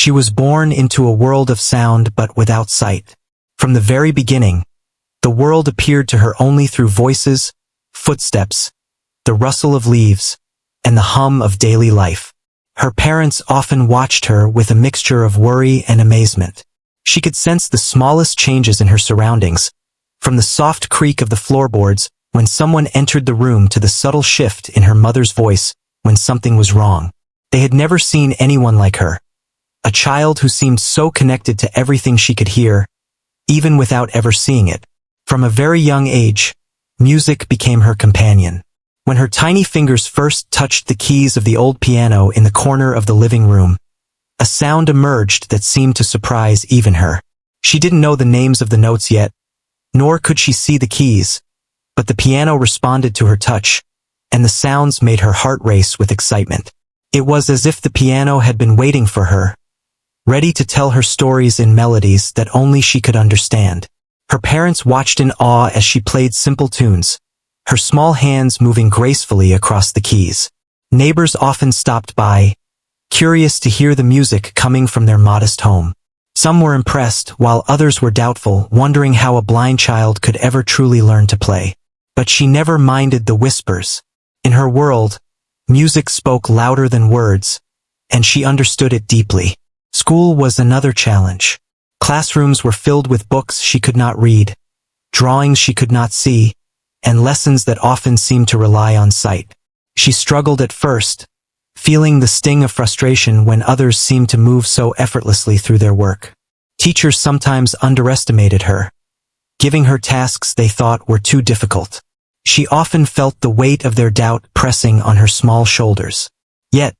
She was born into a world of sound but without sight. From the very beginning, the world appeared to her only through voices, footsteps, the rustle of leaves, and the hum of daily life. Her parents often watched her with a mixture of worry and amazement. She could sense the smallest changes in her surroundings, from the soft creak of the floorboards when someone entered the room to the subtle shift in her mother's voice when something was wrong. They had never seen anyone like her, a child who seemed so connected to everything she could hear, even without ever seeing it. From a very young age, music became her companion. When her tiny fingers first touched the keys of the old piano in the corner of the living room, a sound emerged that seemed to surprise even her. She didn't know the names of the notes yet, nor could she see the keys, but the piano responded to her touch, and the sounds made her heart race with excitement. It was as if the piano had been waiting for her, ready to tell her stories in melodies that only she could understand. Her parents watched in awe as she played simple tunes, her small hands moving gracefully across the keys. Neighbors often stopped by, curious to hear the music coming from their modest home. Some were impressed, while others were doubtful, wondering how a blind child could ever truly learn to play. But she never minded the whispers. In her world, music spoke louder than words, and she understood it deeply. School was another challenge. Classrooms were filled with books she could not read, drawings she could not see, and lessons that often seemed to rely on sight. She struggled at first, feeling the sting of frustration when others seemed to move so effortlessly through their work. Teachers sometimes underestimated her, giving her tasks they thought were too difficult. She often felt the weight of their doubt pressing on her small shoulders. Yet,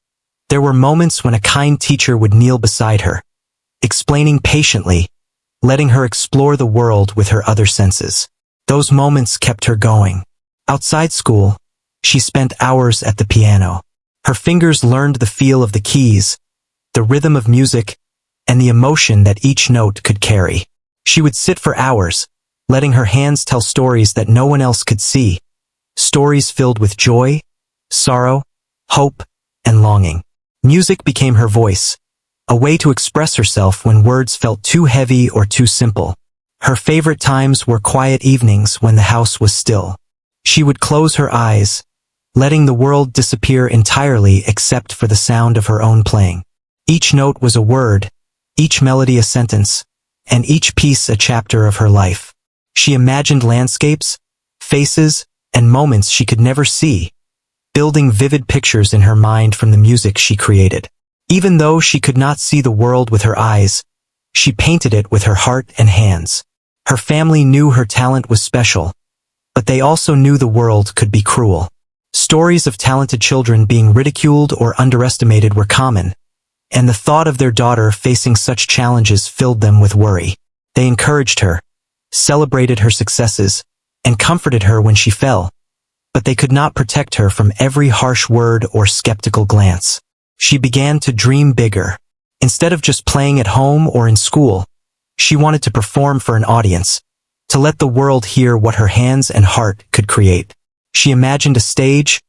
there were moments when a kind teacher would kneel beside her, explaining patiently, letting her explore the world with her other senses. Those moments kept her going. Outside school, she spent hours at the piano. Her fingers learned the feel of the keys, the rhythm of music, and the emotion that each note could carry. She would sit for hours, letting her hands tell stories that no one else could see, stories filled with joy, sorrow, hope, and longing. Music became her voice, a way to express herself when words felt too heavy or too simple. Her favorite times were quiet evenings when the house was still. She would close her eyes, letting the world disappear entirely except for the sound of her own playing. Each note was a word, each melody a sentence, and each piece a chapter of her life. She imagined landscapes, faces, and moments she could never see, building vivid pictures in her mind from the music she created. Even though she could not see the world with her eyes, she painted it with her heart and hands. Her family knew her talent was special, but they also knew the world could be cruel. Stories of talented children being ridiculed or underestimated were common, and the thought of their daughter facing such challenges filled them with worry. They encouraged her, celebrated her successes, and comforted her when she fell, but they could not protect her from every harsh word or skeptical glance. She began to dream bigger. Instead of just playing at home or in school, she wanted to perform for an audience, to let the world hear what her hands and heart could create. She imagined a stage,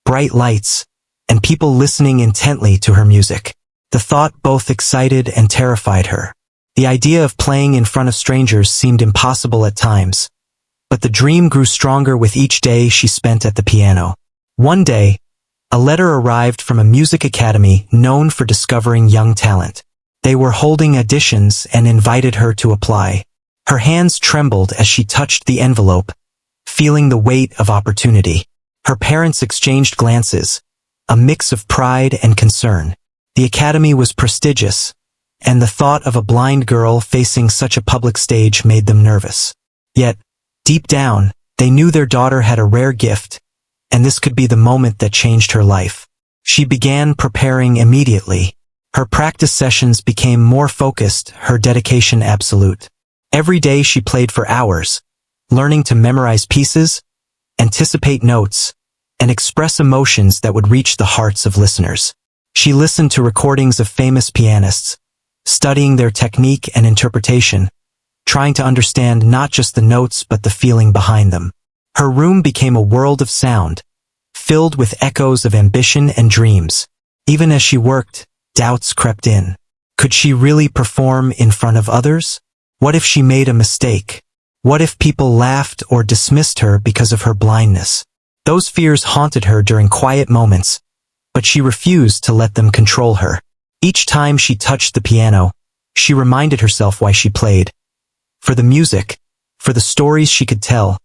bright lights, and people listening intently to her music. The thought both excited and terrified her. The idea of playing in front of strangers seemed impossible at times, but the dream grew stronger with each day she spent at the piano. One day, a letter arrived from a music academy known for discovering young talent. They were holding auditions and invited her to apply. Her hands trembled as she touched the envelope, feeling the weight of opportunity. Her parents exchanged glances, a mix of pride and concern. The academy was prestigious, and the thought of a blind girl facing such a public stage made them nervous. Yet, deep down, they knew their daughter had a rare gift, and this could be the moment that changed her life. She began preparing immediately. Her practice sessions became more focused, her dedication absolute. Every day she played for hours, learning to memorize pieces, anticipate notes, and express emotions that would reach the hearts of listeners. She listened to recordings of famous pianists, studying their technique and interpretation, trying to understand not just the notes but the feeling behind them. Her room became a world of sound, filled with echoes of ambition and dreams. Even as she worked, doubts crept in. Could she really perform in front of others? What if she made a mistake? What if people laughed or dismissed her because of her blindness? Those fears haunted her during quiet moments, but she refused to let them control her. Each time she touched the piano, she reminded herself why she played. For the music, for the stories she could tell,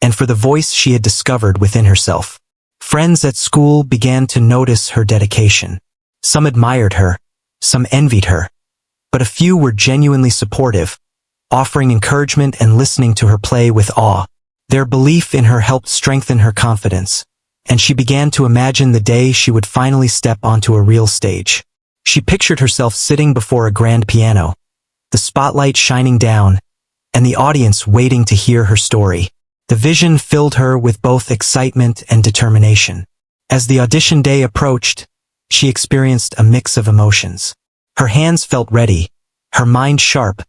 and for the voice she had discovered within herself. Friends at school began to notice her dedication. Some admired her, some envied her, but a few were genuinely supportive, offering encouragement and listening to her play with awe. Their belief in her helped strengthen her confidence, and she began to imagine the day she would finally step onto a real stage. She pictured herself sitting before a grand piano, the spotlight shining down, and the audience waiting to hear her story. The vision filled her with both excitement and determination. As the audition day approached, she experienced a mix of emotions. Her hands felt ready, her mind sharp,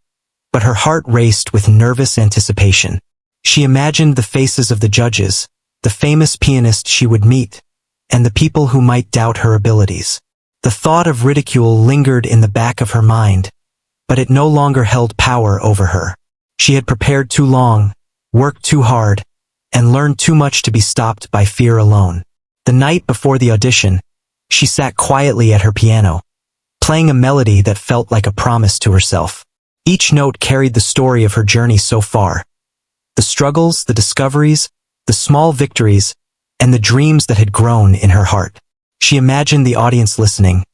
but her heart raced with nervous anticipation. She imagined the faces of the judges, the famous pianist she would meet, and the people who might doubt her abilities. The thought of ridicule lingered in the back of her mind, but it no longer held power over her. She had prepared too long, worked too hard, and learned too much to be stopped by fear alone. The night before the audition, she sat quietly at her piano, playing a melody that felt like a promise to herself. Each note carried the story of her journey so far. The struggles, the discoveries, the small victories, and the dreams that had grown in her heart. She imagined the audience listening,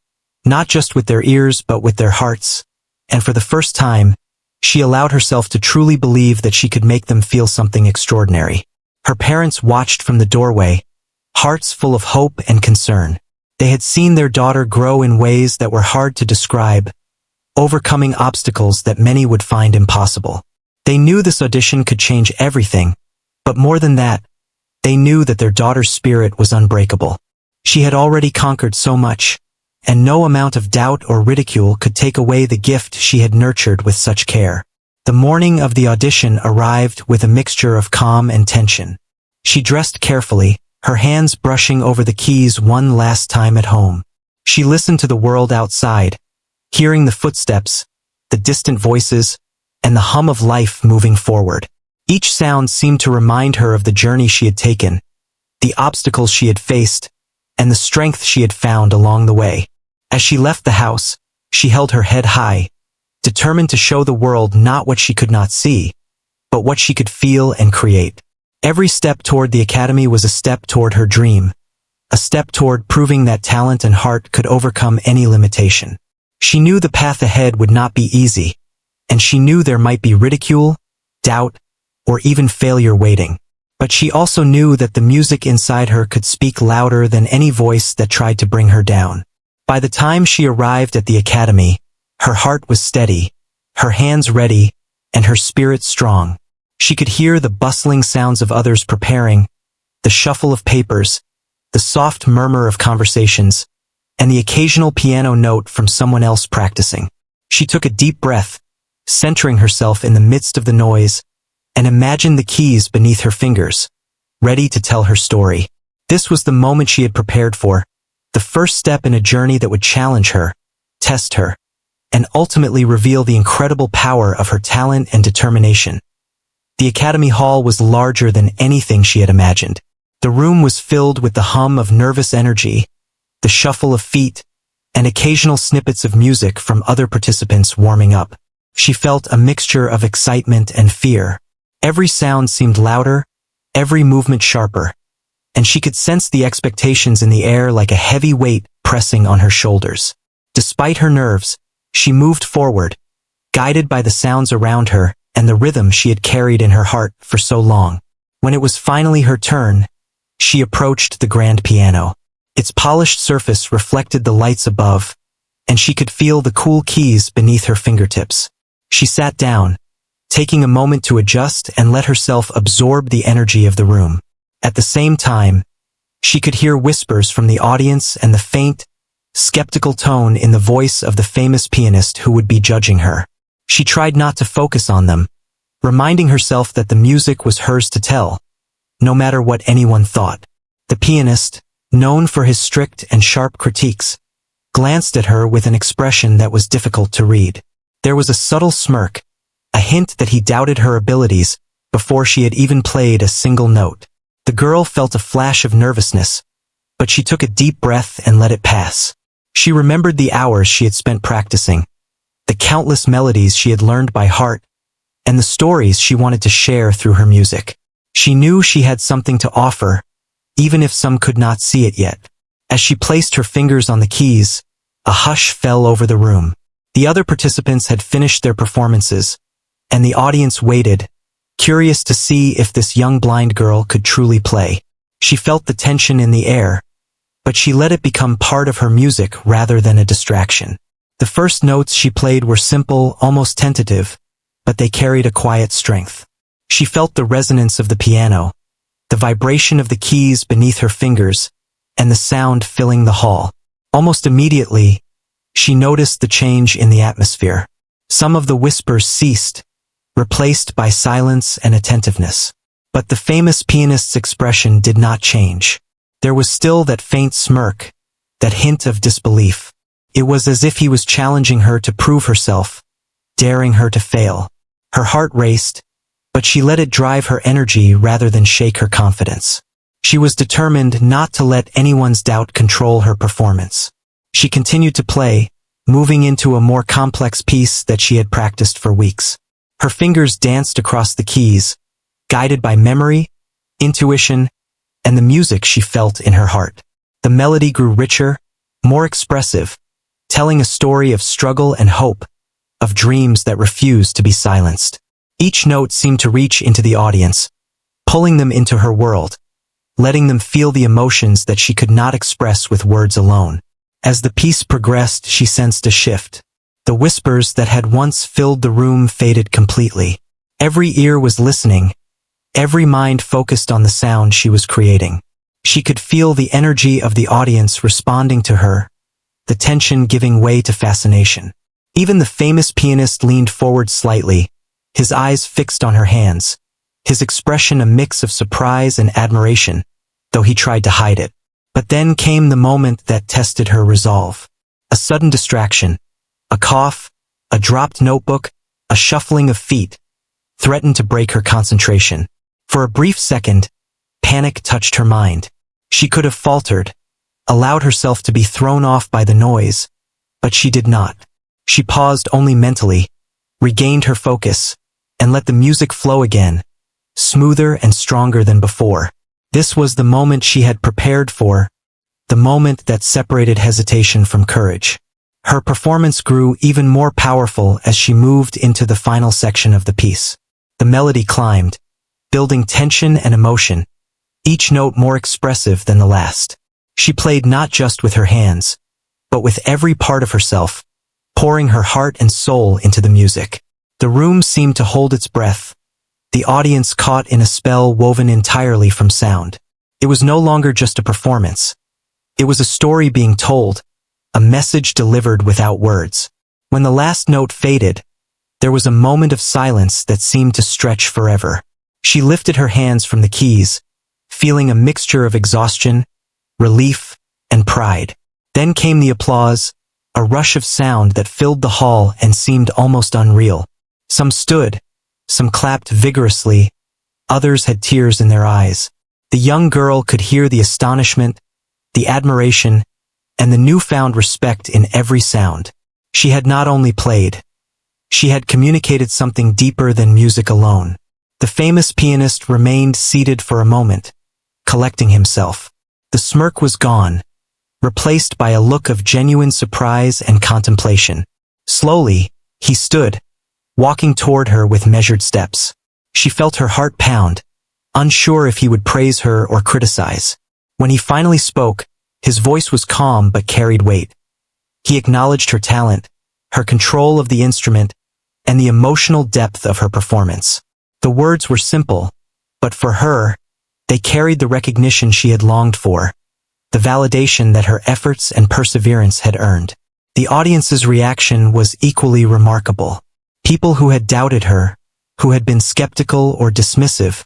not just with their ears but with their hearts, and for the first time, she allowed herself to truly believe that she could make them feel something extraordinary. Her parents watched from the doorway, hearts full of hope and concern. They had seen their daughter grow in ways that were hard to describe, overcoming obstacles that many would find impossible. They knew this audition could change everything, but more than that, they knew that their daughter's spirit was unbreakable. She had already conquered so much, and no amount of doubt or ridicule could take away the gift she had nurtured with such care. The morning of the audition arrived with a mixture of calm and tension. She dressed carefully, her hands brushing over the keys one last time at home. She listened to the world outside, hearing the footsteps, the distant voices, and the hum of life moving forward. Each sound seemed to remind her of the journey she had taken, the obstacles she had faced, and the strength she had found along the way. As she left the house, she held her head high, determined to show the world not what she could not see, but what she could feel and create. Every step toward the academy was a step toward her dream, a step toward proving that talent and heart could overcome any limitation. She knew the path ahead would not be easy, and she knew there might be ridicule, doubt, or even failure waiting. But she also knew that the music inside her could speak louder than any voice that tried to bring her down. By the time she arrived at the academy, her heart was steady, her hands ready, and her spirit strong. She could hear the bustling sounds of others preparing, the shuffle of papers, the soft murmur of conversations, and the occasional piano note from someone else practicing. She took a deep breath, centering herself in the midst of the noise, and imagined the keys beneath her fingers, ready to tell her story. This was the moment she had prepared for, the first step in a journey that would challenge her, test her, and ultimately reveal the incredible power of her talent and determination. The Academy Hall was larger than anything she had imagined. The room was filled with the hum of nervous energy, the shuffle of feet, and occasional snippets of music from other participants warming up. She felt a mixture of excitement and fear. Every sound seemed louder, every movement sharper, and she could sense the expectations in the air like a heavy weight pressing on her shoulders. Despite her nerves, she moved forward, guided by the sounds around her and the rhythm she had carried in her heart for so long. When it was finally her turn, she approached the grand piano. Its polished surface reflected the lights above, and she could feel the cool keys beneath her fingertips. She sat down, taking a moment to adjust and let herself absorb the energy of the room. At the same time, she could hear whispers from the audience and the faint, skeptical tone in the voice of the famous pianist who would be judging her. She tried not to focus on them, reminding herself that the music was hers to tell, no matter what anyone thought. The pianist, known for his strict and sharp critiques, glanced at her with an expression that was difficult to read. There was a subtle smirk, a hint that he doubted her abilities before she had even played a single note. The girl felt a flash of nervousness, but she took a deep breath and let it pass. She remembered the hours she had spent practicing, the countless melodies she had learned by heart, and the stories she wanted to share through her music. She knew she had something to offer, even if some could not see it yet. As she placed her fingers on the keys, a hush fell over the room. The other participants had finished their performances, and the audience waited, curious to see if this young blind girl could truly play. She felt the tension in the air, but she let it become part of her music rather than a distraction. The first notes she played were simple, almost tentative, but they carried a quiet strength. She felt the resonance of the piano, the vibration of the keys beneath her fingers, and the sound filling the hall. Almost immediately, she noticed the change in the atmosphere. Some of the whispers ceased, replaced by silence and attentiveness. But the famous pianist's expression did not change. There was still that faint smirk, that hint of disbelief. It was as if he was challenging her to prove herself, daring her to fail. Her heart raced, but she let it drive her energy rather than shake her confidence. She was determined not to let anyone's doubt control her performance. She continued to play, moving into a more complex piece that she had practiced for weeks. Her fingers danced across the keys, guided by memory, intuition, and the music she felt in her heart. The melody grew richer, more expressive, telling a story of struggle and hope, of dreams that refused to be silenced. Each note seemed to reach into the audience, pulling them into her world, letting them feel the emotions that she could not express with words alone. As the piece progressed, she sensed a shift. The whispers that had once filled the room faded completely. Every ear was listening, every mind focused on the sound she was creating. She could feel the energy of the audience responding to her, the tension giving way to fascination. Even the famous pianist leaned forward slightly, his eyes fixed on her hands, his expression a mix of surprise and admiration, though he tried to hide it. But then came the moment that tested her resolve. A sudden distraction, a cough, a dropped notebook, a shuffling of feet, threatened to break her concentration. For a brief second, panic touched her mind. She could have faltered, allowed herself to be thrown off by the noise, but she did not. She paused only mentally, regained her focus, and let the music flow again, smoother and stronger than before. This was the moment she had prepared for, the moment that separated hesitation from courage. Her performance grew even more powerful as she moved into the final section of the piece. The melody climbed, building tension and emotion, each note more expressive than the last. She played not just with her hands, but with every part of herself, pouring her heart and soul into the music. The room seemed to hold its breath, the audience caught in a spell woven entirely from sound. It was no longer just a performance. It was a story being told, a message delivered without words. When the last note faded, there was a moment of silence that seemed to stretch forever. She lifted her hands from the keys, feeling a mixture of exhaustion, relief, and pride. Then came the applause, a rush of sound that filled the hall and seemed almost unreal. Some stood, some clapped vigorously, others had tears in their eyes. The young girl could hear the astonishment, the admiration, and the newfound respect in every sound. She had not only played, she had communicated something deeper than music alone. The famous pianist remained seated for a moment, collecting himself. The smirk was gone, replaced by a look of genuine surprise and contemplation. Slowly, he stood, walking toward her with measured steps. She felt her heart pound, unsure if he would praise her or criticize. When he finally spoke, his voice was calm but carried weight. He acknowledged her talent, her control of the instrument, and the emotional depth of her performance. The words were simple, but for her, they carried the recognition she had longed for, the validation that her efforts and perseverance had earned. The audience's reaction was equally remarkable. People who had doubted her, who had been skeptical or dismissive,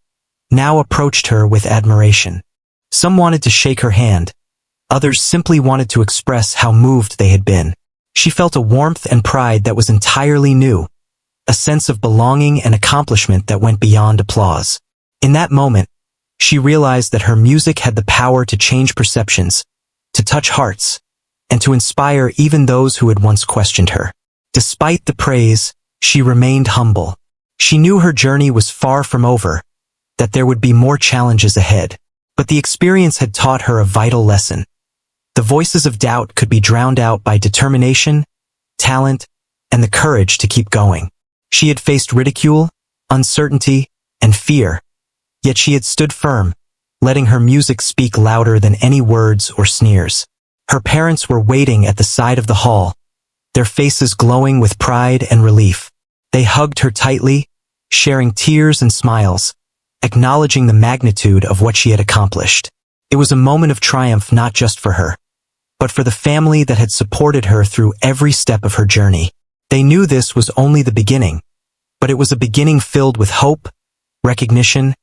now approached her with admiration. Some wanted to shake her hand, Others simply wanted to express how moved they had been. She felt a warmth and pride that was entirely new, a sense of belonging and accomplishment that went beyond applause. In that moment, she realized that her music had the power to change perceptions, to touch hearts, and to inspire even those who had once questioned her. Despite the praise, she remained humble. She knew her journey was far from over, that there would be more challenges ahead. But the experience had taught her a vital lesson. The voices of doubt could be drowned out by determination, talent, and the courage to keep going. She had faced ridicule, uncertainty, and fear, yet she had stood firm, letting her music speak louder than any words or sneers. Her parents were waiting at the side of the hall, their faces glowing with pride and relief. They hugged her tightly, sharing tears and smiles, acknowledging the magnitude of what she had accomplished. It was a moment of triumph not just for her, but for the family that had supported her through every step of her journey. They knew this was only the beginning, but it was a beginning filled with hope, recognition,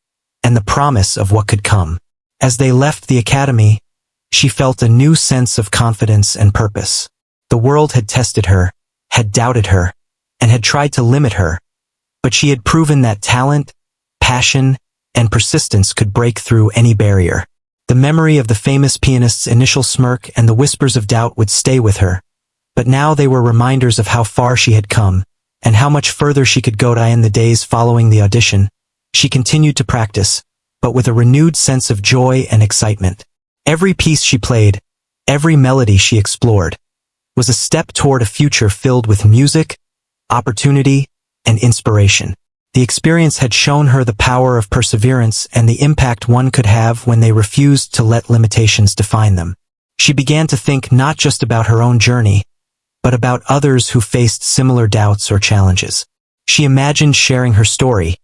and the promise of what could come. As they left the academy, she felt a new sense of confidence and purpose. The world had tested her, had doubted her, and had tried to limit her, but she had proven that talent, passion, and persistence could break through any barrier. The memory of the famous pianist's initial smirk and the whispers of doubt would stay with her, but now they were reminders of how far she had come, and how much further she could go. In the days following the audition, she continued to practice, but with a renewed sense of joy and excitement. Every piece she played, every melody she explored, was a step toward a future filled with music, opportunity, and inspiration. The experience had shown her the power of perseverance and the impact one could have when they refused to let limitations define them. She began to think not just about her own journey, but about others who faced similar doubts or challenges. She imagined sharing her story,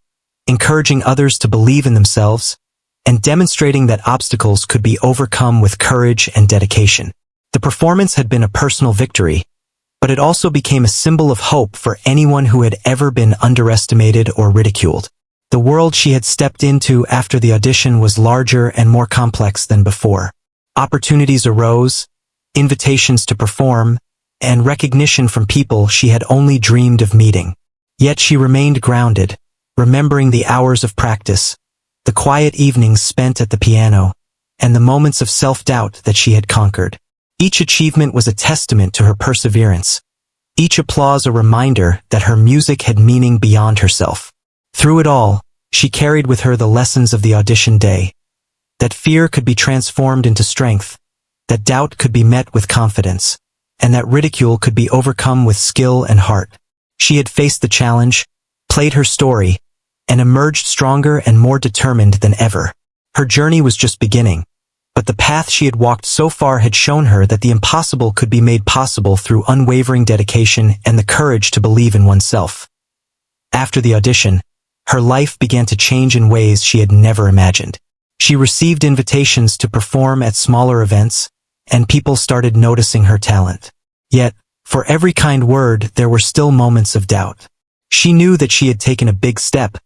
encouraging others to believe in themselves, and demonstrating that obstacles could be overcome with courage and dedication. The performance had been a personal victory, but it also became a symbol of hope for anyone who had ever been underestimated or ridiculed. The world she had stepped into after the audition was larger and more complex than before. Opportunities arose, invitations to perform, and recognition from people she had only dreamed of meeting. Yet she remained grounded, remembering the hours of practice, the quiet evenings spent at the piano, and the moments of self-doubt that she had conquered. Each achievement was a testament to her perseverance, each applause a reminder that her music had meaning beyond herself. Through it all, she carried with her the lessons of the audition day, that fear could be transformed into strength, that doubt could be met with confidence, and that ridicule could be overcome with skill and heart. She had faced the challenge, played her story, and emerged stronger and more determined than ever. Her journey was just beginning, but the path she had walked so far had shown her that the impossible could be made possible through unwavering dedication and the courage to believe in oneself. After the audition, her life began to change in ways she had never imagined. She received invitations to perform at smaller events, and people started noticing her talent. Yet, for every kind word, there were still moments of doubt. She knew that she had taken a big step,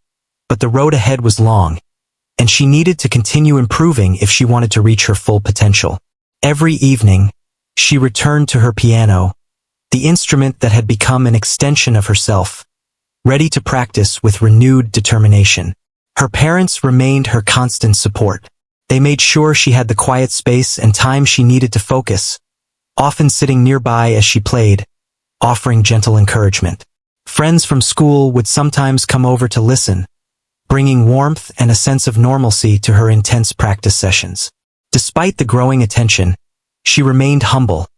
but the road ahead was long, and she needed to continue improving if she wanted to reach her full potential. Every evening, she returned to her piano, the instrument that had become an extension of herself, ready to practice with renewed determination. Her parents remained her constant support. They made sure she had the quiet space and time she needed to focus, often sitting nearby as she played, offering gentle encouragement. Friends from school would sometimes come over to listen, bringing warmth and a sense of normalcy to her intense practice sessions. Despite the growing attention, she remained humble,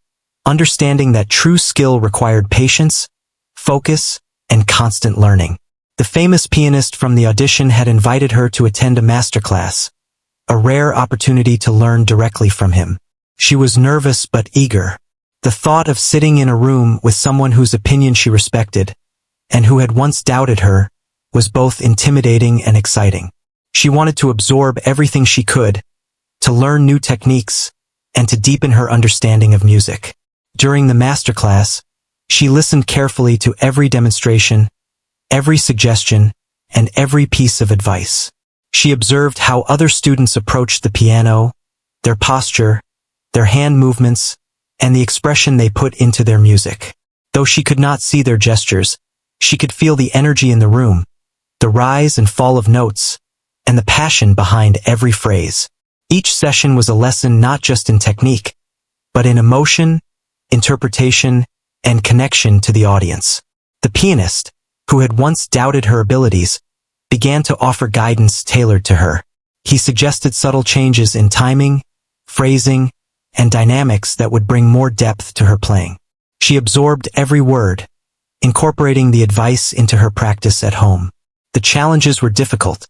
understanding that true skill required patience, focus, and constant learning. The famous pianist from the audition had invited her to attend a masterclass, a rare opportunity to learn directly from him. She was nervous but eager. The thought of sitting in a room with someone whose opinion she respected, and who had once doubted her, was both intimidating and exciting. She wanted to absorb everything she could, to learn new techniques, and to deepen her understanding of music. During the masterclass, she listened carefully to every demonstration, every suggestion, and every piece of advice. She observed how other students approached the piano, their posture, their hand movements, and the expression they put into their music. Though she could not see their gestures, she could feel the energy in the room, the rise and fall of notes, and the passion behind every phrase. Each session was a lesson not just in technique, but in emotion, interpretation, and connection to the audience. The pianist, who had once doubted her abilities, began to offer guidance tailored to her. He suggested subtle changes in timing, phrasing, and dynamics that would bring more depth to her playing. She absorbed every word, incorporating the advice into her practice at home. The challenges were difficult.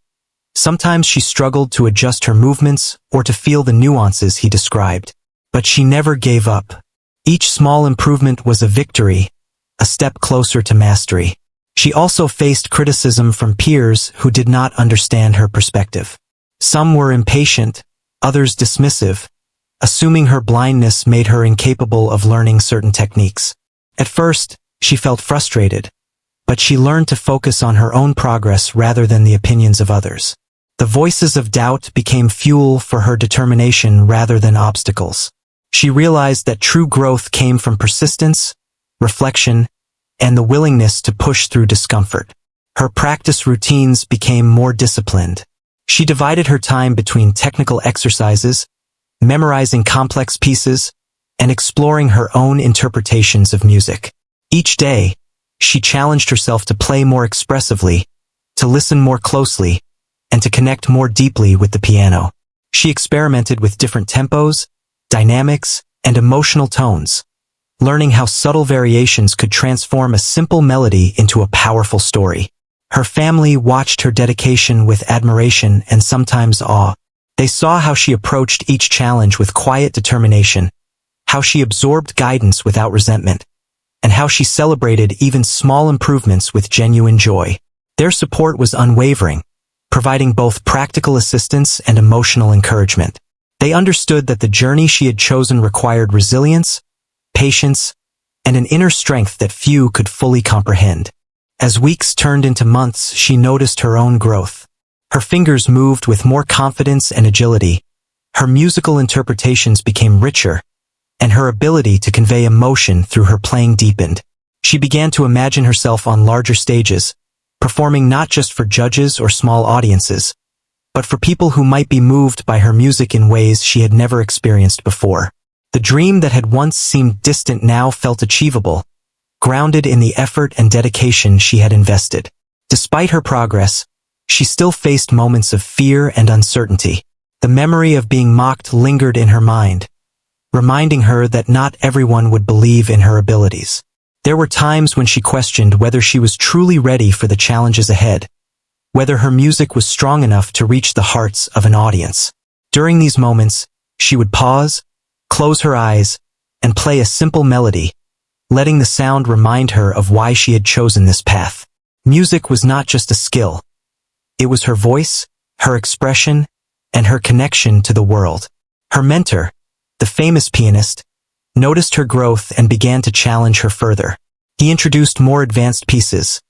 Sometimes she struggled to adjust her movements or to feel the nuances he described. But she never gave up. Each small improvement was a victory, a step closer to mastery. She also faced criticism from peers who did not understand her perspective. Some were impatient, others dismissive, assuming her blindness made her incapable of learning certain techniques. At first, she felt frustrated, but she learned to focus on her own progress rather than the opinions of others. The voices of doubt became fuel for her determination rather than obstacles. She realized that true growth came from persistence, reflection, and the willingness to push through discomfort. Her practice routines became more disciplined. She divided her time between technical exercises, memorizing complex pieces, and exploring her own interpretations of music. Each day, she challenged herself to play more expressively, to listen more closely, and to connect more deeply with the piano. She experimented with different tempos, dynamics, and emotional tones, learning how subtle variations could transform a simple melody into a powerful story. Her family watched her dedication with admiration and sometimes awe. They saw how she approached each challenge with quiet determination, how she absorbed guidance without resentment, and how she celebrated even small improvements with genuine joy. Their support was unwavering, providing both practical assistance and emotional encouragement. They understood that the journey she had chosen required resilience, patience, and an inner strength that few could fully comprehend. As weeks turned into months, she noticed her own growth. Her fingers moved with more confidence and agility, her musical interpretations became richer, and her ability to convey emotion through her playing deepened. She began to imagine herself on larger stages, performing not just for judges or small audiences, but for people who might be moved by her music in ways she had never experienced before. The dream that had once seemed distant now felt achievable, grounded in the effort and dedication she had invested. Despite her progress, she still faced moments of fear and uncertainty. The memory of being mocked lingered in her mind, reminding her that not everyone would believe in her abilities. There were times when she questioned whether she was truly ready for the challenges ahead, whether her music was strong enough to reach the hearts of an audience. During these moments, she would pause, close her eyes, and play a simple melody, letting the sound remind her of why she had chosen this path. Music was not just a skill. It was her voice, her expression, and her connection to the world. Her mentor, the famous pianist, noticed her growth and began to challenge her further. He introduced more advanced pieces,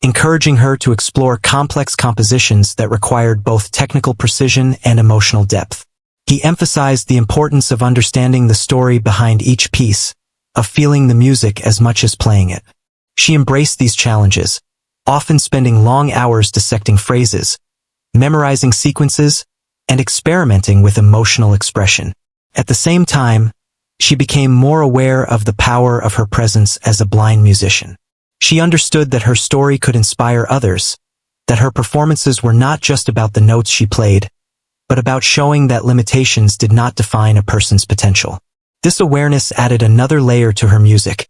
encouraging her to explore complex compositions that required both technical precision and emotional depth. He emphasized the importance of understanding the story behind each piece, of feeling the music as much as playing it. She embraced these challenges, often spending long hours dissecting phrases, memorizing sequences, and experimenting with emotional expression. At the same time, she became more aware of the power of her presence as a blind musician. She understood that her story could inspire others, that her performances were not just about the notes she played, but about showing that limitations did not define a person's potential. This awareness added another layer to her music,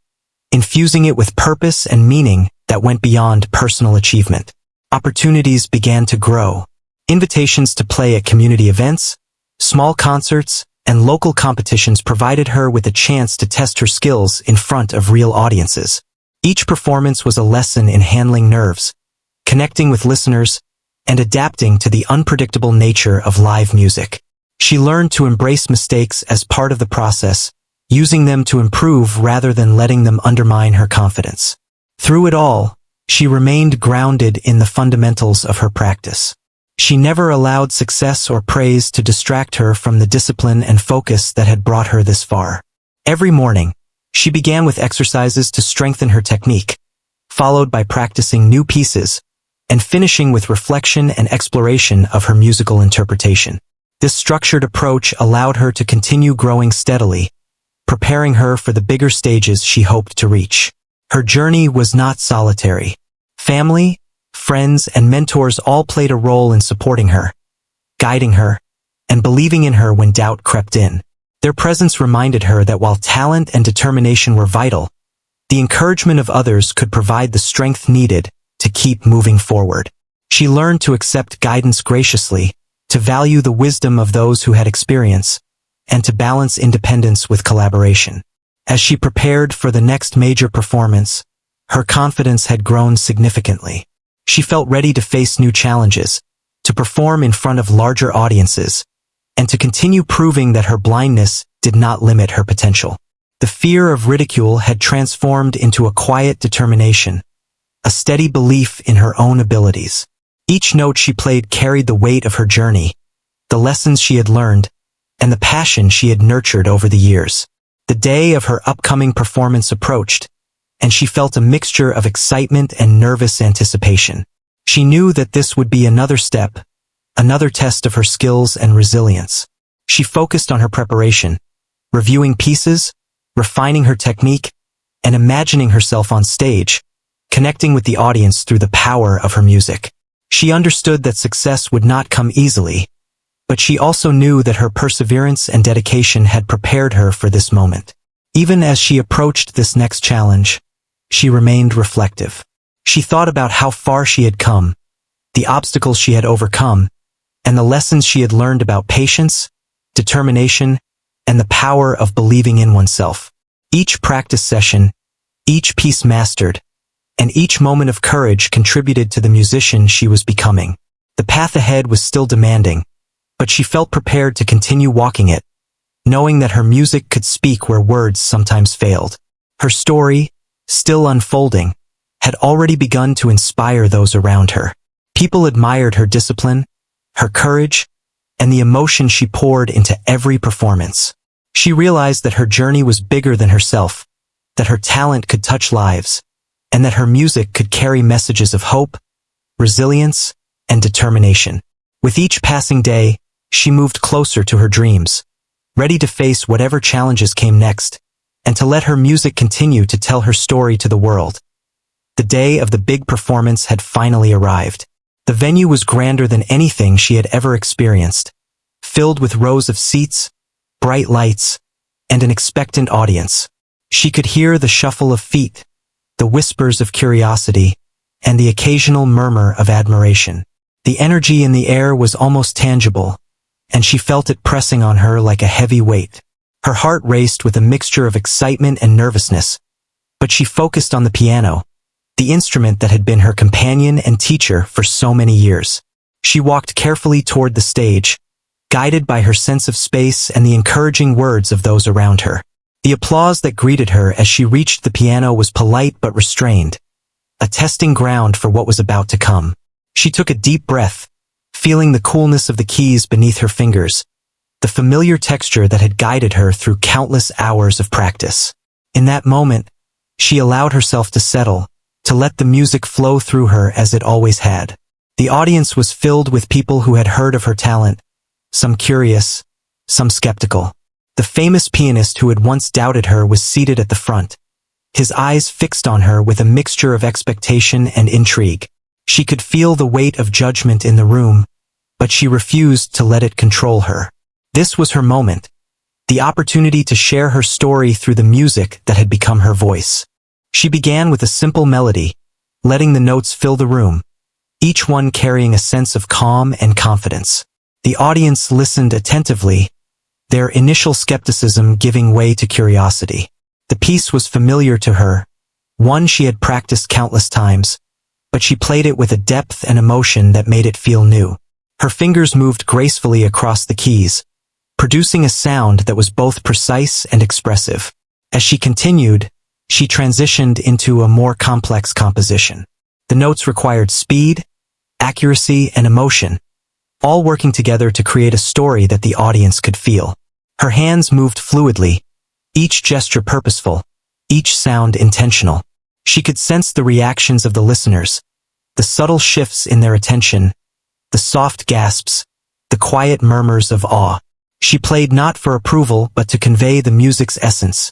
infusing it with purpose and meaning that went beyond personal achievement. Opportunities began to grow. Invitations to play at community events, small concerts, and local competitions provided her with a chance to test her skills in front of real audiences. Each performance was a lesson in handling nerves, connecting with listeners, and adapting to the unpredictable nature of live music. She learned to embrace mistakes as part of the process, using them to improve rather than letting them undermine her confidence. Through it all, she remained grounded in the fundamentals of her practice. She never allowed success or praise to distract her from the discipline and focus that had brought her this far. Every morning, she began with exercises to strengthen her technique, followed by practicing new pieces, and finishing with reflection and exploration of her musical interpretation. This structured approach allowed her to continue growing steadily, preparing her for the bigger stages she hoped to reach. Her journey was not solitary. Family, friends, and mentors all played a role in supporting her, guiding her, and believing in her when doubt crept in. Their presence reminded her that while talent and determination were vital, the encouragement of others could provide the strength needed to keep moving forward. She learned to accept guidance graciously, to value the wisdom of those who had experience, and to balance independence with collaboration. As she prepared for the next major performance, her confidence had grown significantly. She felt ready to face new challenges, to perform in front of larger audiences, and to continue proving that her blindness did not limit her potential. The fear of ridicule had transformed into a quiet determination, a steady belief in her own abilities. Each note she played carried the weight of her journey, the lessons she had learned, and the passion she had nurtured over the years. The day of her upcoming performance approached, and she felt a mixture of excitement and nervous anticipation. She knew that this would be another step, another test of her skills and resilience. She focused on her preparation, reviewing pieces, refining her technique, and imagining herself on stage, connecting with the audience through the power of her music. She understood that success would not come easily, but she also knew that her perseverance and dedication had prepared her for this moment. Even as she approached this next challenge, she remained reflective. She thought about how far she had come, the obstacles she had overcome, and the lessons she had learned about patience, determination, and the power of believing in oneself. Each practice session, each piece mastered, and each moment of courage contributed to the musician she was becoming. The path ahead was still demanding, but she felt prepared to continue walking it, knowing that her music could speak where words sometimes failed. Her story, still unfolding, had already begun to inspire those around her. People admired her discipline, her courage, and the emotion she poured into every performance. She realized that her journey was bigger than herself, that her talent could touch lives, and that her music could carry messages of hope, resilience, and determination. With each passing day, she moved closer to her dreams, ready to face whatever challenges came next, and to let her music continue to tell her story to the world. The day of the big performance had finally arrived. The venue was grander than anything she had ever experienced, filled with rows of seats, bright lights, and an expectant audience. She could hear the shuffle of feet, the whispers of curiosity, and the occasional murmur of admiration. The energy in the air was almost tangible, and she felt it pressing on her like a heavy weight. Her heart raced with a mixture of excitement and nervousness, but she focused on the piano, the instrument that had been her companion and teacher for so many years. She walked carefully toward the stage, guided by her sense of space and the encouraging words of those around her. The applause that greeted her as she reached the piano was polite but restrained, a testing ground for what was about to come. She took a deep breath, feeling the coolness of the keys beneath her fingers, the familiar texture that had guided her through countless hours of practice. In that moment, she allowed herself to settle, to let the music flow through her as it always had. The audience was filled with people who had heard of her talent, some curious, some skeptical. The famous pianist who had once doubted her was seated at the front, his eyes fixed on her with a mixture of expectation and intrigue. She could feel the weight of judgment in the room, but she refused to let it control her. This was her moment, the opportunity to share her story through the music that had become her voice. She began with a simple melody, letting the notes fill the room, each one carrying a sense of calm and confidence. The audience listened attentively, their initial skepticism giving way to curiosity. The piece was familiar to her, one she had practiced countless times, but she played it with a depth and emotion that made it feel new. Her fingers moved gracefully across the keys, producing a sound that was both precise and expressive. As she continued, she transitioned into a more complex composition. The notes required speed, accuracy, and emotion, all working together to create a story that the audience could feel. Her hands moved fluidly, each gesture purposeful, each sound intentional. She could sense the reactions of the listeners, the subtle shifts in their attention, the soft gasps, the quiet murmurs of awe. She played not for approval but to convey the music's essence,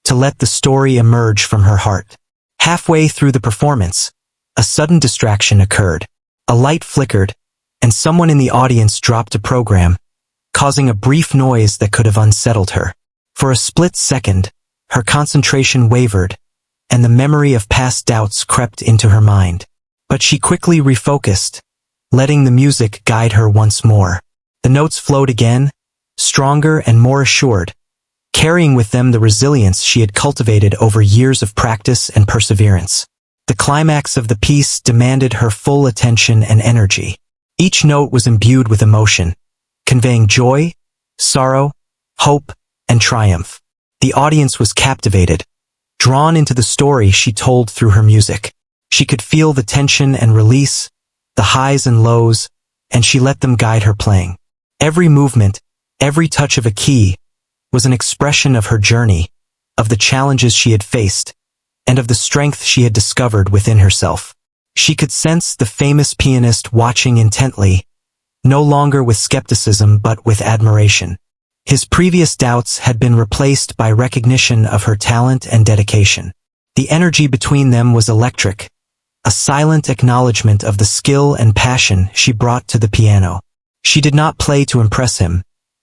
to let the story emerge from her heart. Halfway through the performance, a sudden distraction occurred. A light flickered, and someone in the audience dropped a program, causing a brief noise that could have unsettled her. For a split second, her concentration wavered, and the memory of past doubts crept into her mind. But she quickly refocused, letting the music guide her once more. The notes flowed again, stronger and more assured, carrying with them the resilience she had cultivated over years of practice and perseverance. The climax of the piece demanded her full attention and energy. Each note was imbued with emotion, conveying joy, sorrow, hope, and triumph. The audience was captivated, drawn into the story she told through her music. She could feel the tension and release, the highs and lows, and she let them guide her playing. Every movement, every touch of a key, was an expression of her journey, of the challenges she had faced, and of the strength she had discovered within herself. She could sense the famous pianist watching intently, no longer with skepticism but with admiration. His previous doubts had been replaced by recognition of her talent and dedication. The energy between them was electric, a silent acknowledgement of the skill and passion she brought to the piano. She did not play to impress him,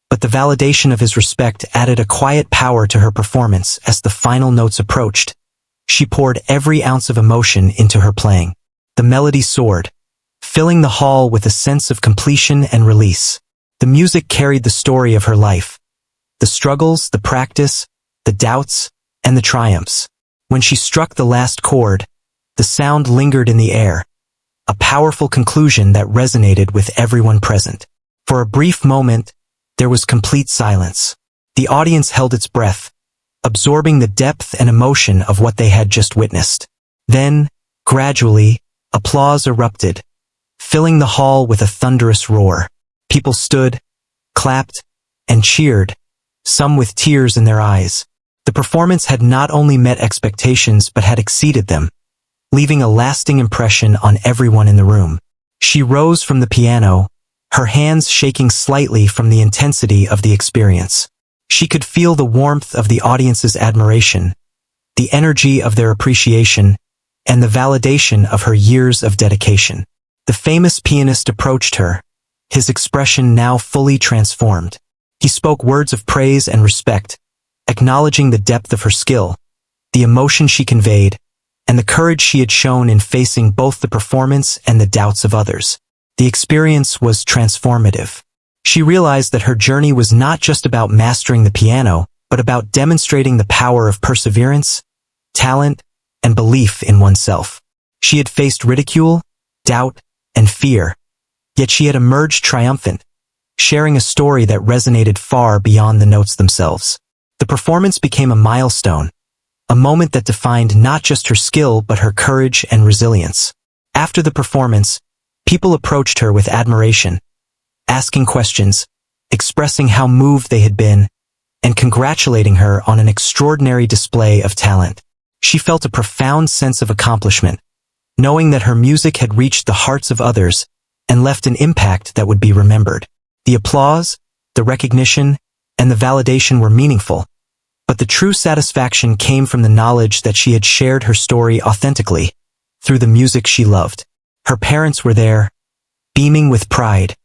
but the validation of his respect added a quiet power to her performance as the final notes approached. She poured every ounce of emotion into her playing. The melody soared, filling the hall with a sense of completion and release. The music carried the story of her life, the struggles, the practice, the doubts, and the triumphs. When she struck the last chord, the sound lingered in the air, a powerful conclusion that resonated with everyone present. For a brief moment, there was complete silence. The audience held its breath, absorbing the depth and emotion of what they had just witnessed. Then, gradually, applause erupted, filling the hall with a thunderous roar. People stood, clapped, and cheered, some with tears in their eyes. The performance had not only met expectations but had exceeded them, leaving a lasting impression on everyone in the room. She rose from the piano, her hands shaking slightly from the intensity of the experience. She could feel the warmth of the audience's admiration, the energy of their appreciation, and the validation of her years of dedication. The famous pianist approached her, his expression now fully transformed. He spoke words of praise and respect, acknowledging the depth of her skill, the emotion she conveyed, and the courage she had shown in facing both the performance and the doubts of others. The experience was transformative. She realized that her journey was not just about mastering the piano, but about demonstrating the power of perseverance, talent, and belief in oneself. She had faced ridicule, doubt, and fear, yet she had emerged triumphant, sharing a story that resonated far beyond the notes themselves. The performance became a milestone, a moment that defined not just her skill but her courage and resilience. After the performance, people approached her with admiration, asking questions, expressing how moved they had been, and congratulating her on an extraordinary display of talent. She felt a profound sense of accomplishment, knowing that her music had reached the hearts of others and left an impact that would be remembered. The applause, the recognition, and the validation were meaningful, but the true satisfaction came from the knowledge that she had shared her story authentically, through the music she loved. Her parents were there, beaming with pride,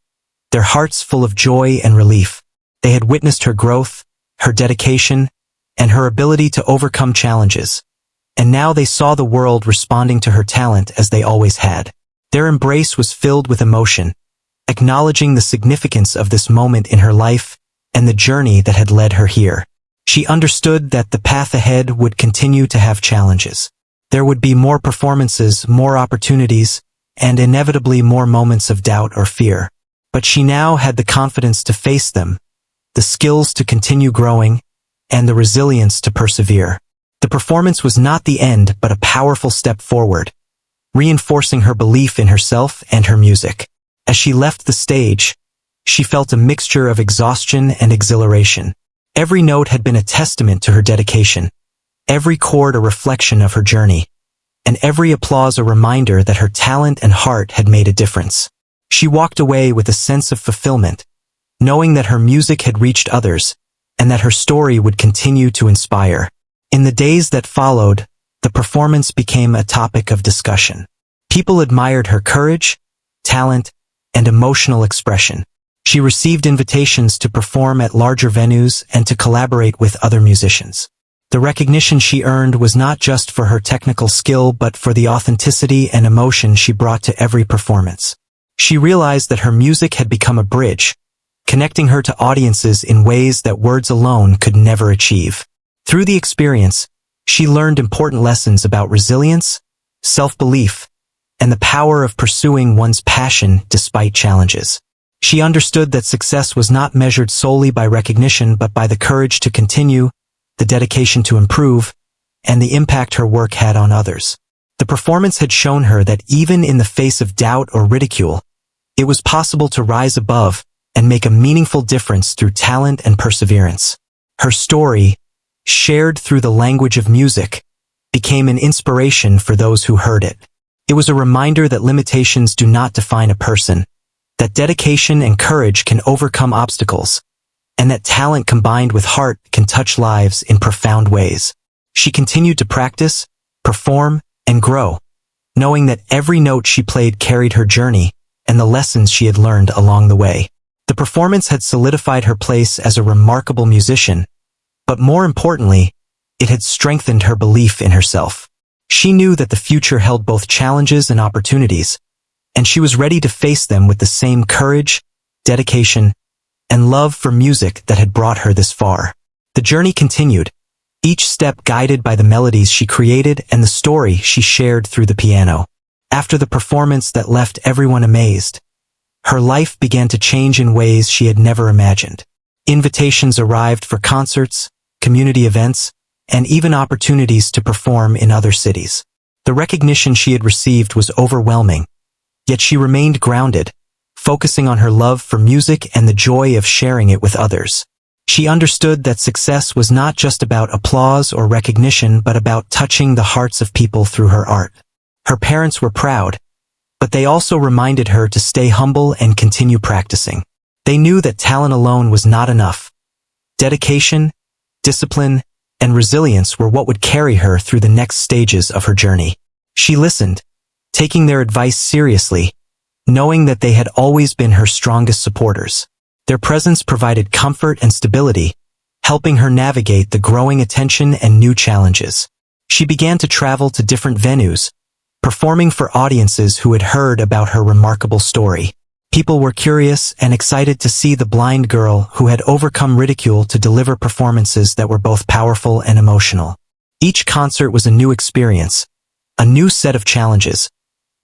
their hearts full of joy and relief. They had witnessed her growth, her dedication, and her ability to overcome challenges. And now they saw the world responding to her talent as they always had. Their embrace was filled with emotion, acknowledging the significance of this moment in her life and the journey that had led her here. She understood that the path ahead would continue to have challenges. There would be more performances, more opportunities, and inevitably more moments of doubt or fear. But she now had the confidence to face them, the skills to continue growing, and the resilience to persevere. The performance was not the end but a powerful step forward, reinforcing her belief in herself and her music. As she left the stage, she felt a mixture of exhaustion and exhilaration. Every note had been a testament to her dedication, every chord a reflection of her journey, and every applause a reminder that her talent and heart had made a difference. She walked away with a sense of fulfillment, knowing that her music had reached others, and that her story would continue to inspire. In the days that followed, the performance became a topic of discussion. People admired her courage, talent, and emotional expression. She received invitations to perform at larger venues and to collaborate with other musicians. The recognition she earned was not just for her technical skill but for the authenticity and emotion she brought to every performance. She realized that her music had become a bridge, connecting her to audiences in ways that words alone could never achieve. Through the experience, she learned important lessons about resilience, self-belief, and the power of pursuing one's passion despite challenges. She understood that success was not measured solely by recognition but by the courage to continue, the dedication to improve, and the impact her work had on others. The performance had shown her that even in the face of doubt or ridicule, it was possible to rise above and make a meaningful difference through talent and perseverance. Her story, shared through the language of music, became an inspiration for those who heard it. It was a reminder that limitations do not define a person, that dedication and courage can overcome obstacles, and that talent combined with heart can touch lives in profound ways. She continued to practice, perform, and grow, knowing that every note she played carried her journey and the lessons she had learned along the way. The performance had solidified her place as a remarkable musician, but more importantly, it had strengthened her belief in herself. She knew that the future held both challenges and opportunities, and she was ready to face them with the same courage, dedication, and love for music that had brought her this far. The journey continued, each step guided by the melodies she created and the story she shared through the piano. After the performance that left everyone amazed, her life began to change in ways she had never imagined. Invitations arrived for concerts, community events, and even opportunities to perform in other cities. The recognition she had received was overwhelming, yet she remained grounded, focusing on her love for music and the joy of sharing it with others. She understood that success was not just about applause or recognition but about touching the hearts of people through her art. Her parents were proud, but they also reminded her to stay humble and continue practicing. They knew that talent alone was not enough. Dedication, discipline, and resilience were what would carry her through the next stages of her journey. She listened, taking their advice seriously, knowing that they had always been her strongest supporters. Their presence provided comfort and stability, helping her navigate the growing attention and new challenges. She began to travel to different venues, performing for audiences who had heard about her remarkable story. People were curious and excited to see the blind girl who had overcome ridicule to deliver performances that were both powerful and emotional. Each concert was a new experience, a new set of challenges,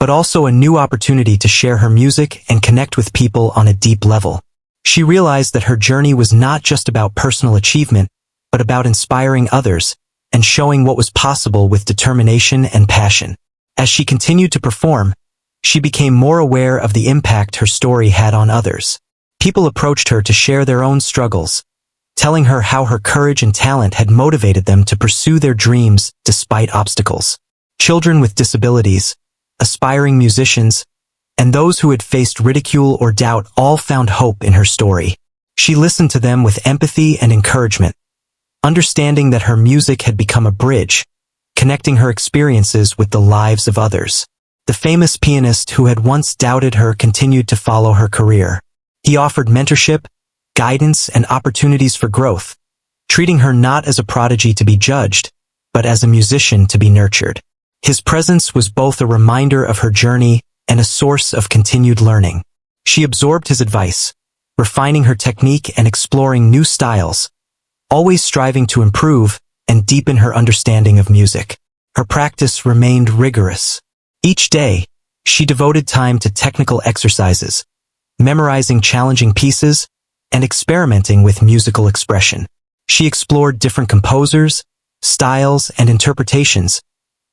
but also a new opportunity to share her music and connect with people on a deep level. She realized that her journey was not just about personal achievement, but about inspiring others and showing what was possible with determination and passion. As she continued to perform, she became more aware of the impact her story had on others. People approached her to share their own struggles, telling her how her courage and talent had motivated them to pursue their dreams despite obstacles. Children with disabilities, aspiring musicians, and those who had faced ridicule or doubt all found hope in her story. She listened to them with empathy and encouragement, understanding that her music had become a bridge, connecting her experiences with the lives of others. The famous pianist who had once doubted her continued to follow her career. He offered mentorship, guidance, and opportunities for growth, treating her not as a prodigy to be judged, but as a musician to be nurtured. His presence was both a reminder of her journey and a source of continued learning. She absorbed his advice, refining her technique and exploring new styles, always striving to improve and deepen her understanding of music. Her practice remained rigorous. Each day, she devoted time to technical exercises, memorizing challenging pieces, and experimenting with musical expression. She explored different composers, styles, and interpretations,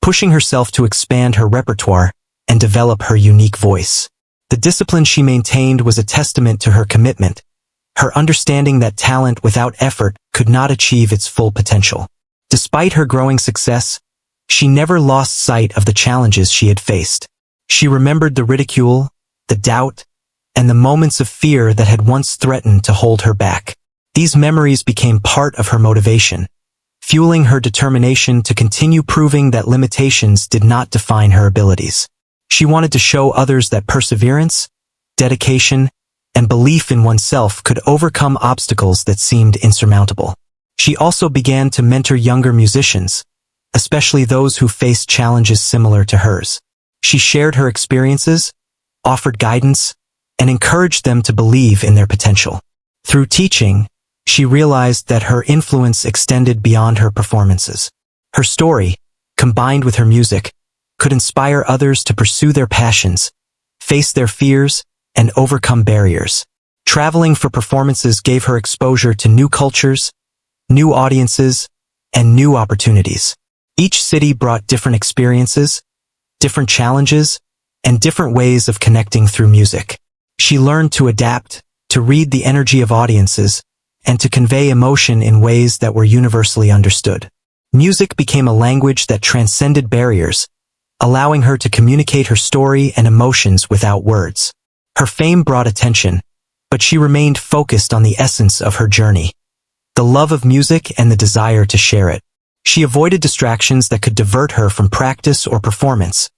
pushing herself to expand her repertoire and develop her unique voice. The discipline she maintained was a testament to her commitment, her understanding that talent without effort could not achieve its full potential. Despite her growing success, she never lost sight of the challenges she had faced. She remembered the ridicule, the doubt, and the moments of fear that had once threatened to hold her back. These memories became part of her motivation, fueling her determination to continue proving that limitations did not define her abilities. She wanted to show others that perseverance, dedication, and belief in oneself could overcome obstacles that seemed insurmountable. She also began to mentor younger musicians, especially those who faced challenges similar to hers. She shared her experiences, offered guidance, and encouraged them to believe in their potential. Through teaching, she realized that her influence extended beyond her performances. Her story, combined with her music, could inspire others to pursue their passions, face their fears, and overcome barriers. Traveling for performances gave her exposure to new cultures, new audiences, and new opportunities. Each city brought different experiences, different challenges, and different ways of connecting through music. She learned to adapt, to read the energy of audiences, and to convey emotion in ways that were universally understood. Music became a language that transcended barriers, allowing her to communicate her story and emotions without words. Her fame brought attention, but she remained focused on the essence of her journey, the love of music and the desire to share it. She avoided distractions that could divert her from practice or performance,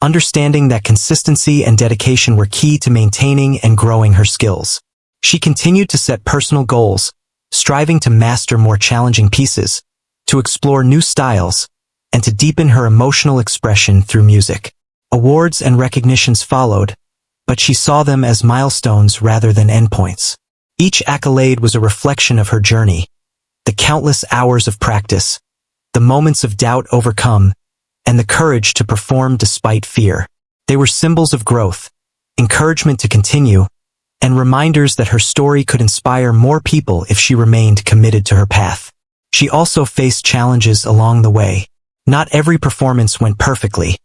understanding that consistency and dedication were key to maintaining and growing her skills. She continued to set personal goals, striving to master more challenging pieces, to explore new styles, and to deepen her emotional expression through music. Awards and recognitions followed, but she saw them as milestones rather than endpoints. Each accolade was a reflection of her journey, the countless hours of practice, the moments of doubt overcome, and the courage to perform despite fear. They were symbols of growth, encouragement to continue, and reminders that her story could inspire more people if she remained committed to her path. She also faced challenges along the way. Not every performance went perfectly.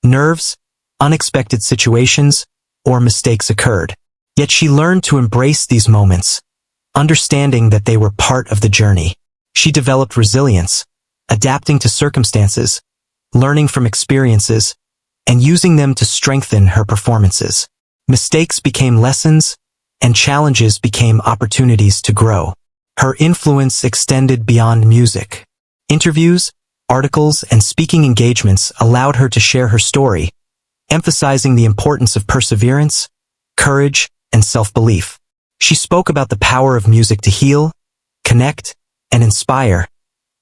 Nerves, unexpected situations, or mistakes occurred. Yet she learned to embrace these moments, understanding that they were part of the journey. She developed resilience, adapting to circumstances, learning from experiences, and using them to strengthen her performances. Mistakes became lessons, and challenges became opportunities to grow. Her influence extended beyond music. Interviews, articles, and speaking engagements allowed her to share her story, emphasizing the importance of perseverance, courage, and self-belief. She spoke about the power of music to heal, connect, and inspire,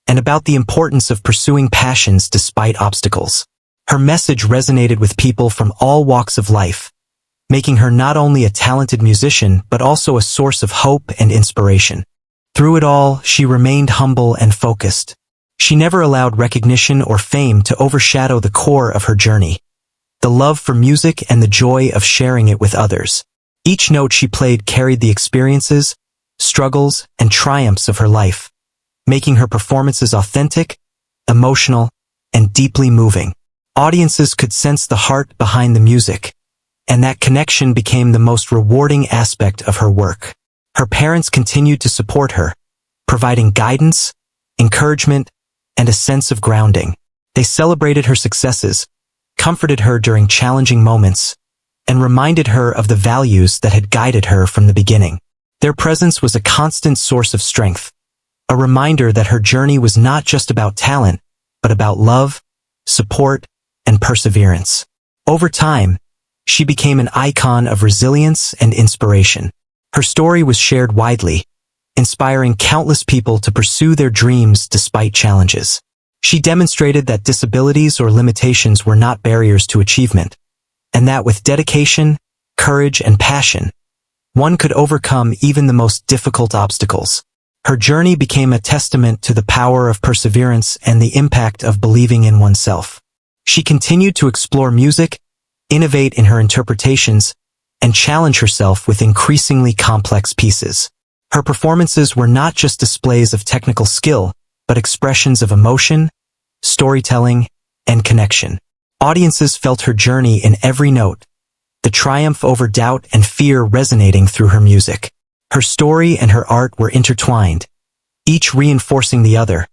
and about the importance of pursuing passions despite obstacles. Her message resonated with people from all walks of life, making her not only a talented musician but also a source of hope and inspiration. Through it all, she remained humble and focused. She never allowed recognition or fame to overshadow the core of her journey, the love for music and the joy of sharing it with others. Each note she played carried the experiences, struggles, and triumphs of her life, making her performances authentic, emotional, and deeply moving. Audiences could sense the heart behind the music, and that connection became the most rewarding aspect of her work. Her parents continued to support her, providing guidance, encouragement, and a sense of grounding. They celebrated her successes, comforted her during challenging moments, and reminded her of the values that had guided her from the beginning. Their presence was a constant source of strength, a reminder that her journey was not just about talent, but about love, support, and perseverance. Over time, she became an icon of resilience and inspiration. Her story was shared widely, inspiring countless people to pursue their dreams despite challenges. She demonstrated that disabilities or limitations were not barriers to achievement, and that with dedication, courage, and passion, one could overcome even the most difficult obstacles. Her journey became a testament to the power of perseverance and the impact of believing in oneself. She continued to explore music, innovate in her interpretations, and challenge herself with increasingly complex pieces. Her performances were not just displays of technical skill, but expressions of emotion, storytelling, and connection. Audiences felt her journey in every note, the triumph over doubt and fear resonating through her music. Her story and her art were intertwined, each reinforcing the other,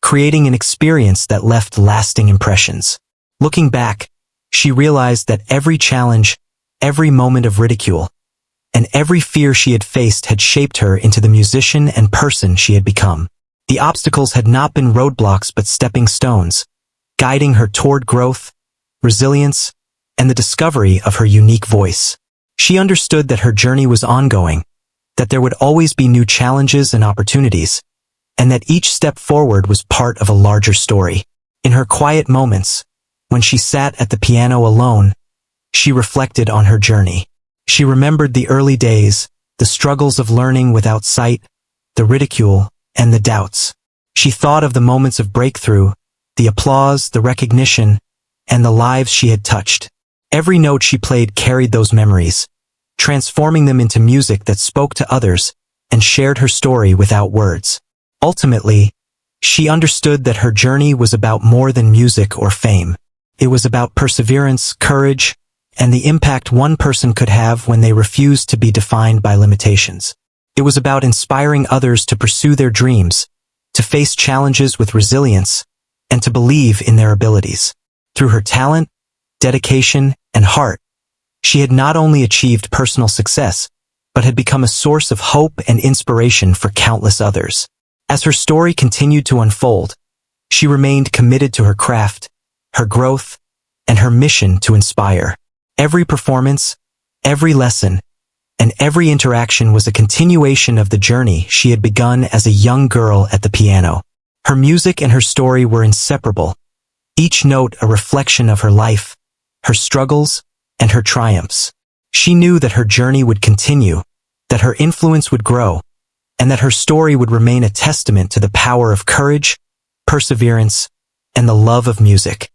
creating an experience that left lasting impressions. Looking back, she realized that every challenge, every moment of ridicule, and every fear she had faced had shaped her into the musician and person she had become. The obstacles had not been roadblocks but stepping stones, guiding her toward growth, resilience, and the discovery of her unique voice. She understood that her journey was ongoing, that there would always be new challenges and opportunities, and that each step forward was part of a larger story. In her quiet moments, when she sat at the piano alone, she reflected on her journey. She remembered the early days, the struggles of learning without sight, the ridicule, and the doubts. She thought of the moments of breakthrough, the applause, the recognition, and the lives she had touched. Every note she played carried those memories, transforming them into music that spoke to others and shared her story without words. Ultimately, she understood that her journey was about more than music or fame. It was about perseverance, courage, and the impact one person could have when they refused to be defined by limitations. It was about inspiring others to pursue their dreams, to face challenges with resilience, and to believe in their abilities. Through her talent, dedication, and heart, she had not only achieved personal success, but had become a source of hope and inspiration for countless others. As her story continued to unfold, she remained committed to her craft, her growth, and her mission to inspire. Every performance, every lesson, and every interaction was a continuation of the journey she had begun as a young girl at the piano. Her music and her story were inseparable, each note a reflection of her life, her struggles, and her triumphs. She knew that her journey would continue, that her influence would grow, and that her story would remain a testament to the power of courage, perseverance, and the love of music.